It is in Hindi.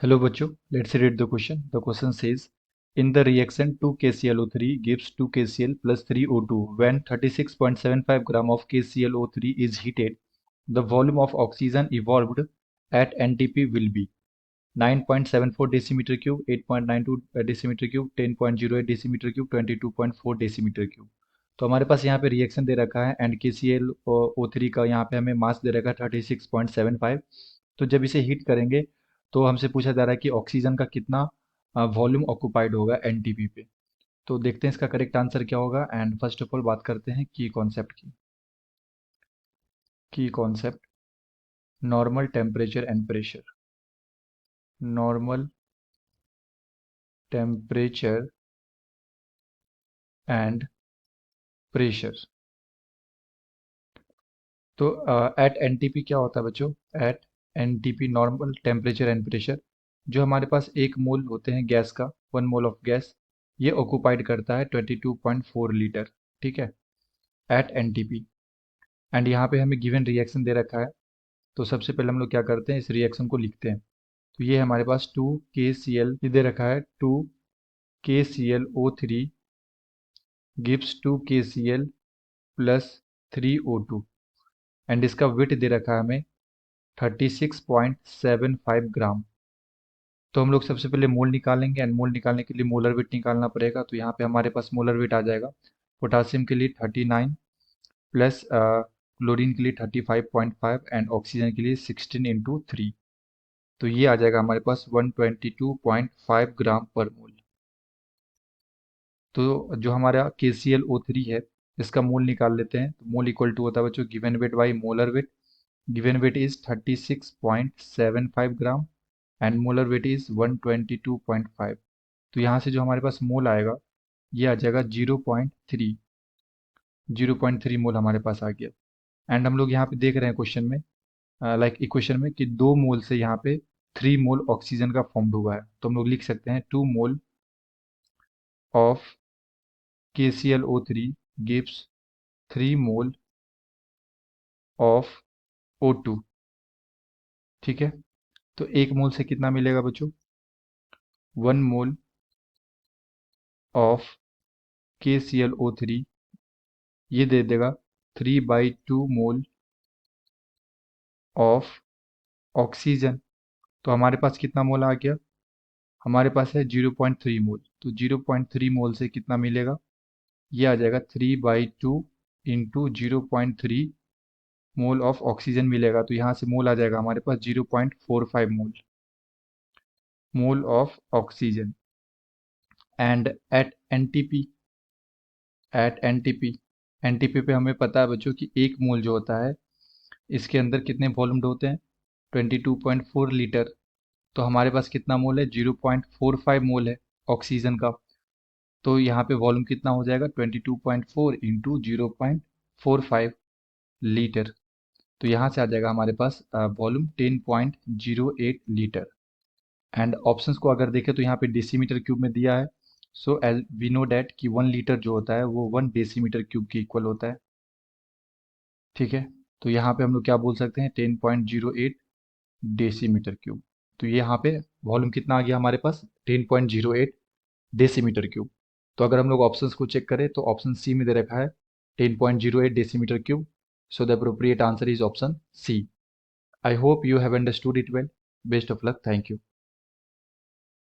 Hello बच्चों, let's read the question. The question says, in the reaction 2KClO3 gives 2KCl plus 3O2 when 36.75 gram of KClO3 is heated, the volume of oxygen evolved at NTP will be 9.74 decimeter cube, 8.92 decimeter cube, 10.08 decimeter cube, 22.4 decimeter cube. तो हमारे पास यहाँ पे रिएक्शन दे रखा है एंड KClO3 का यहाँ पे हमें मास दे रखा है 36.75। तो जब इसे हीट करेंगे तो हमसे पूछा जा रहा है कि ऑक्सीजन का कितना वॉल्यूम ऑक्युपाइड होगा एनटीपी पे। तो देखते हैं इसका करेक्ट आंसर क्या होगा। एंड फर्स्ट ऑफ ऑल बात करते हैं की कॉन्सेप्ट की। की concept normal temperature and pressure. Normal temperature and pressure. तो एट एनटीपी क्या होता है बच्चों? At NTP normal temperature and pressure, जो हमारे पास 1 मोल होते हैं गैस का, 1 मोल ऑफ गैस, ये ऑक्युपाइड करता है 22.4 लीटर। ठीक है, एट एनटीपी। एंड यहाँ पे हमें गिवन रिएक्शन दे रखा है। तो सबसे पहले हम लोग क्या करते हैं, इस रिएक्शन को लिखते हैं। तो ये हमारे पास 2KCl ये दे रखा है, 2KClO3 gives 2KCl plus 3O2 and इसका वेट दे रखा है हमें 36.75 ग्राम। तो हम लोग सबसे पहले मोल निकालेंगे एंड मोल निकालने के लिए मोलर वेट निकालना पड़ेगा। तो यहाँ पे हमारे पास मोलर वेट आ जाएगा पोटासियम के लिए 39 प्लस क्लोरीन के लिए 35.5 एंड ऑक्सीजन के लिए 16 इंटू 3। तो ये आ जाएगा हमारे पास 122.5 ग्राम पर मोल। तो जो हमारा KClO3 है इसका मोल निकाल लेते हैं। तो मोल इक्वल टू होता है बच्चों given weight by molar weight. Given weight is 36.75 gram and molar weight is 122.5। तो यहाँ से जो हमारे पास मोल आएगा ये आ जाएगा 0.3 मोल हमारे पास आ गया। एंड हम लोग यहाँ पे देख रहे हैं क्वेश्चन में, लाइक इक्वेशन में, कि 2 मोल से यहाँ पे 3 मोल ऑक्सीजन का फॉर्म्ड हुआ है। तो हम लोग लिख सकते हैं 2 mole of KClO3 gives 3 mole of O2। ठीक है, तो 1 मोल से कितना मिलेगा बच्चों? 1 मोल ऑफ KClO3 ये दे देगा 3/2 मोल ऑफ ऑक्सीजन। तो हमारे पास कितना मोल आ गया? हमारे पास है 0.3 मोल। तो 0.3 मोल से कितना मिलेगा? ये आ जाएगा 3/2 इंटू 0.3 मोल ऑफ ऑक्सीजन मिलेगा। तो यहाँ से मोल आ जाएगा हमारे पास 0.45 mole, mole of oxygen. And at NTP, at NTP, NTP पे हमें पता है बच्चों कि 1 मोल जो होता है इसके अंदर कितने वॉल्यूम्ड होते हैं? 22.4 लीटर। तो हमारे पास कितना मोल है? 0.45 मोल है ऑक्सीजन का। तो यहाँ पे वॉल्यूम कितना हो जाएगा? 22.4 इंटू 0.45 लीटर। तो यहाँ से आ जाएगा हमारे पास वॉल्यूम 10.08 लीटर। एंड ऑप्शंस को अगर देखें तो यहाँ पे डेसीमीटर क्यूब में दिया है। So as we know that कि 1 लीटर जो होता है वो 1 डेसीमीटर क्यूब के इक्वल होता है। ठीक है, तो यहाँ पे हम लोग क्या बोल सकते हैं? 10.08 डेसीमीटर क्यूब। तो ये यहाँ पे वॉल्यूम कितना आ गया हमारे पास? 10.08 डेसीमीटर क्यूब। तो अगर हम लोग ऑप्शंस को चेक करें तो ऑप्शन सी में दे रखा है 10.08 decimetre cube. So the appropriate answer is option C. I hope you have understood it well. Best of luck, thank you.